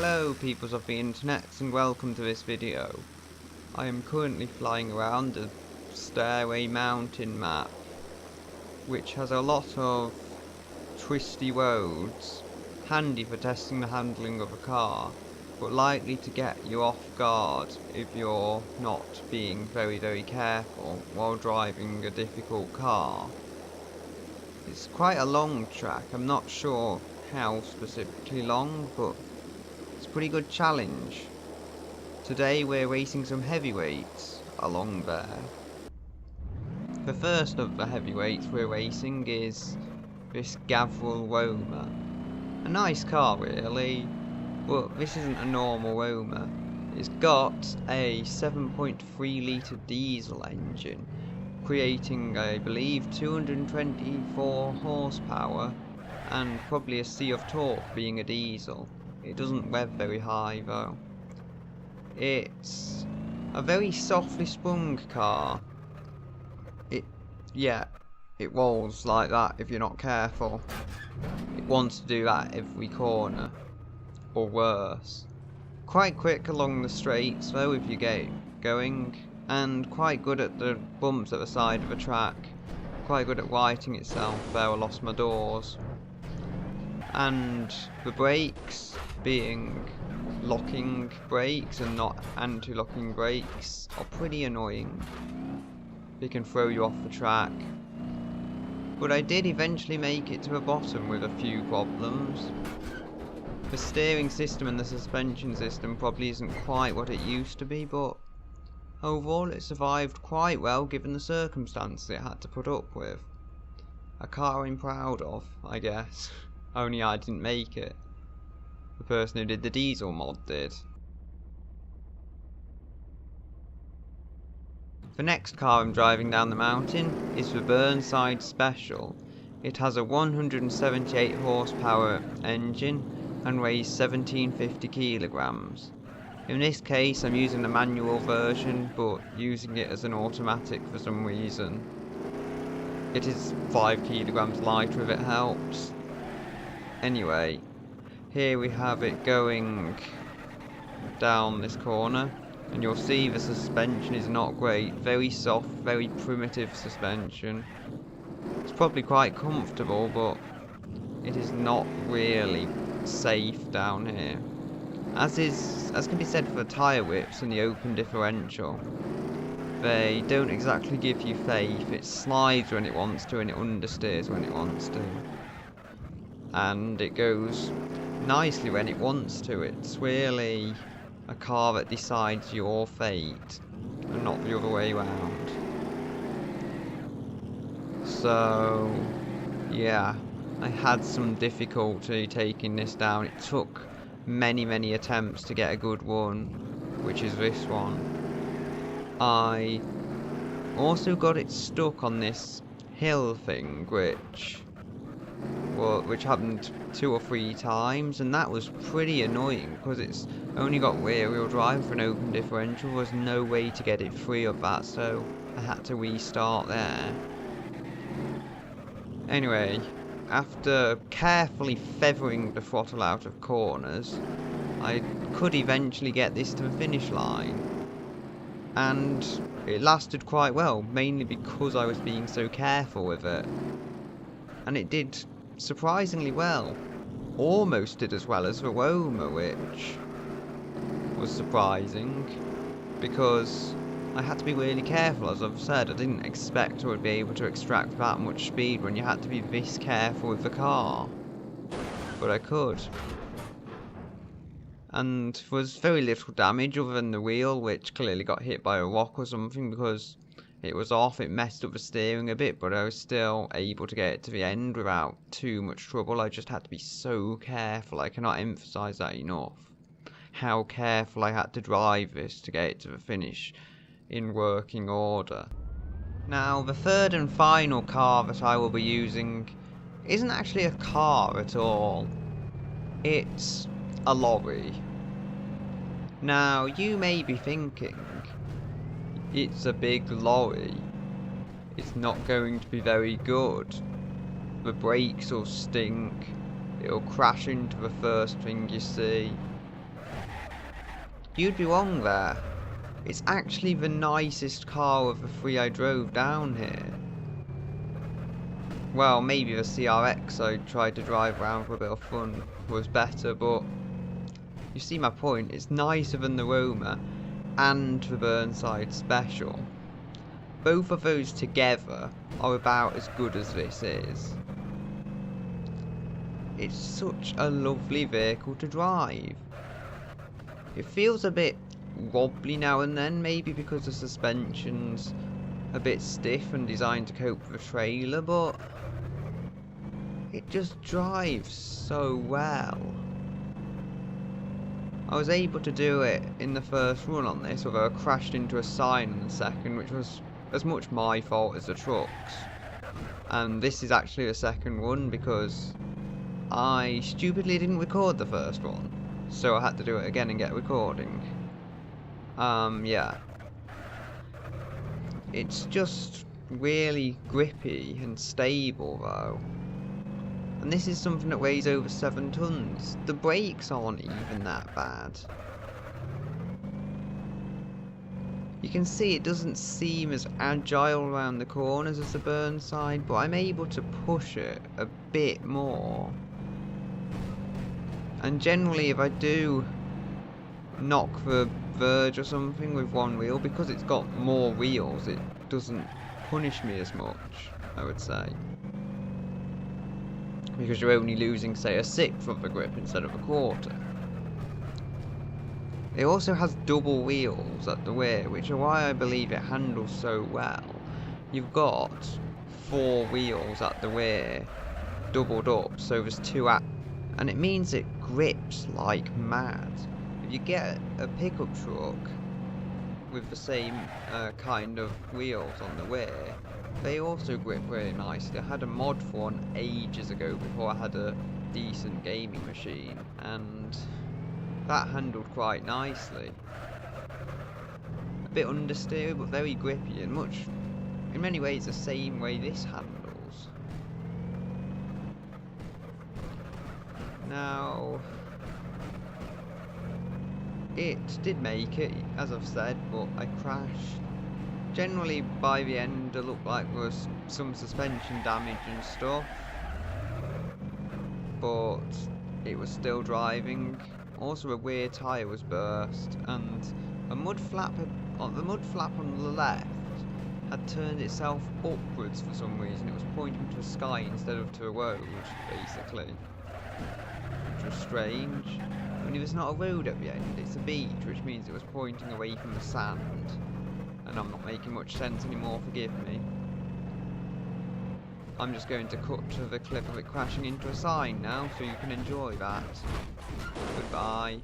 Hello peoples of the internet and welcome to this video. I am currently flying around the Stairway Mountain map, which has a lot of twisty roads, handy for testing the handling of a car, but likely to get you off guard if you're not being very careful while driving a difficult car. It's quite a long track, I'm not sure how specifically long, but it's a pretty good challenge. Today we're racing some heavyweights along there. The first of the heavyweights we're racing is this Gavril Roma. A nice car really, but this isn't a normal Roma. It's got a 7.3 litre diesel engine, creating I believe 224 horsepower and probably a sea of torque being a diesel. It doesn't rev very high though. It's a very softly sprung car. It rolls like that if you're not careful. It wants to do that every corner, or worse. Quite quick along the straights though if you get going, and quite good at the bumps at the side of the track. Quite good at righting itself there. I lost my doors. And the brakes, being locking brakes and not anti-locking brakes, are pretty annoying. They can throw you off the track. But I did eventually make it to the bottom with a few problems. The steering system and the suspension system probably isn't quite what it used to be, but overall it survived quite well given the circumstances it had to put up with. A car I'm proud of, I guess. Only I didn't make it. The person who did the diesel mod did. The next car I'm driving down the mountain is the Burnside Special. It has a 178 horsepower engine and weighs 1750 kilograms. In this case I'm using the manual version, but using it as an automatic for some reason. It is 5 kilograms lighter if it helps. Anyway, here we have it going down this corner, and you'll see the suspension is not great. Very soft, very primitive suspension. It's probably quite comfortable, but it is not really safe down here. As can be said for the tyre whips and the open differential. They don't exactly give you faith. It slides when it wants to and it understeers when it wants to. And it goes nicely when it wants to. It's really a car that decides your fate and not the other way around. So yeah, I had some difficulty taking this down. It took many attempts to get a good one, which is this one. I also got it stuck on this hill thing, which happened 2 or 3 times, and that was pretty annoying because it's only got rear wheel drive for an open differential. There was no way to get it free of that, so I had to restart there. Anyway, after carefully feathering the throttle out of corners, I could eventually get this to the finish line, and it lasted quite well, mainly because I was being so careful with it. And it did surprisingly well. Almost did as well as the Roma, which was surprising, because I had to be really careful. As I've said, I didn't expect I would be able to extract that much speed when you had to be this careful with the car. But I could. And there was very little damage other than the wheel, which clearly got hit by a rock or something because it was off. It messed up the steering a bit, but I was still able to get it to the end without too much trouble. I just had to be so careful. I cannot emphasize that enough. How careful I had to drive this to get it to the finish in working order. Now, the third and final car that I will be using isn't actually a car at all. It's a lorry. Now, you may be thinking, it's a big lorry. It's not going to be very good. The brakes will stink. It'll crash into the first thing you see. You'd be wrong there. It's actually the nicest car of the three I drove down here. Well, maybe the CRX I tried to drive around for a bit of fun was better, but you see my point. It's nicer than the Roma and the Burnside Special. Both of those together are about as good as this is. It's such a lovely vehicle to drive. It feels a bit wobbly now and then, maybe because the suspension's a bit stiff and designed to cope with the trailer, but it just drives so well. I was able to do it in the first run on this, although I crashed into a sign in the second, which was as much my fault as the truck's. And this is actually the second run because I stupidly didn't record the first one, so I had to do it again and get recording. Yeah. It's just really grippy and stable though. And this is something that weighs over 7 tons. The brakes aren't even that bad. You can see it doesn't seem as agile around the corners as the Burnside, but I'm able to push it a bit more. And generally if I do knock the verge or something with one wheel, because it's got more wheels, it doesn't punish me as much, I would say. Because you're only losing, say, a sixth of the grip instead of a quarter. It also has double wheels at the rear, which are why I believe it handles so well. You've got 4 wheels at the rear, doubled up, so there's 2 and it means it grips like mad. If you get a pickup truck with the same kind of wheels on the rear, they also grip really nicely. I had a mod for one ages ago before I had a decent gaming machine, and that handled quite nicely. A bit understeer, but very grippy, and in many ways the same way this handles. Now, it did make it, as I've said, but I crashed. Generally, by the end, it looked like there was some suspension damage and stuff, but it was still driving. Also, a rear tyre was burst, and the mud flap on the left had turned itself upwards for some reason. It was pointing to the sky instead of to a road, basically, which was strange. I mean, there's not a road at the end, it's a beach, which means it was pointing away from the sand. And I'm not making much sense anymore, forgive me. I'm just going to cut to the clip of it crashing into a sign now, so you can enjoy that. Goodbye.